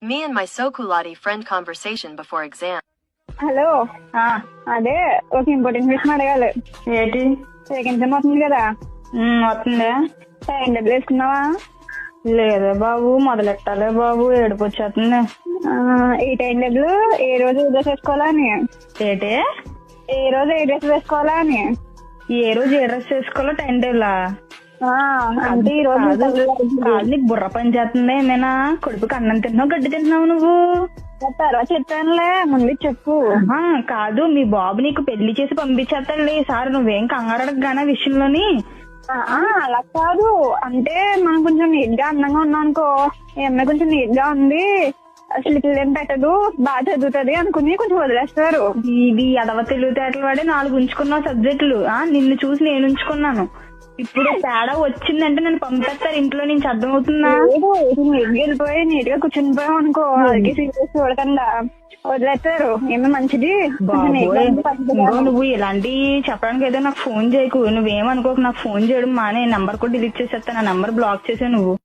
Me and my Sokulati friend conversation before exam. Hello అదే ఒక important విషయం అడగాలి. ఏంటి? సెకండ్ సెమ్ అవుతుంది కదా, వస్తుందే. Time table వేసుకున్నావా? లేదే బాబు, మొదలెట్టాలే బాబు, ఏడుపు వచ్చేస్తుంది. ఈ టైం టేబుల్ ఏ రోజు ఏ డ్రెస్ వేసుకోవాలా అని, ఏంటి? ఏ రోజు ఏ డ్రెస్ వేసుకోవాలా అని. ఏ రోజు ఏ డ్రెస్ వేసుకోవాలో టైం టేబుల్? అంటే ఈ రోజు కాదు, నీకు బుర్ర పని చేస్తుంది ఏమైనా? కొడుకు అన్నం తిన్నావు, గడ్డి తింటున్నావు నువ్వు? తర్వాత చెప్తానులే, ముందు చెప్పు. కాదు, మీ బాబు నీకు పెళ్లి చేసి పంపించేస్తాడులే సార్, నువ్వేం కంగారు అడగగానే విషయంలోని. అలా కాదు, అంటే మనం కొంచెం నీట్ గా అందంగా ఉన్నాం అనుకో, ఈ అమ్మాయి కొంచెం నీట్ గా ఉంది, అసలు ఇట్లా ఏం పెట్టదు, బాగా చదువుతుంది అనుకుని కొంచెం వదిలేస్తారు. ఇది ఎదవ తెలివితేటలు వాడే 4 ఉంచుకున్నావు సబ్జెక్టులు. నిన్ను చూసి నేను ఉంచుకున్నాను. ఇప్పుడు తేడా వచ్చిందంటే నన్ను పంపేస్తారు ఇంట్లో నుంచి, అర్థమవుతుందా? నీట్ గా వెళ్ళిపోయి నీట్ గా కూర్చుని పోయాం అనుకో, వాళ్ళకి సీరియస్ చూడకుండా వదిలేస్తారు. ఏమో మంచిది. నువ్వు ఇలాంటి చెప్పడానికి ఏదో నాకు ఫోన్ చేయకు, నువ్వేమనుకోకు. నాకు ఫోన్ చేయడం మానే, నెంబర్ కూడా డిలీట్ చేసేస్తా, నా నెంబర్ బ్లాక్ చేసావు నువ్వు.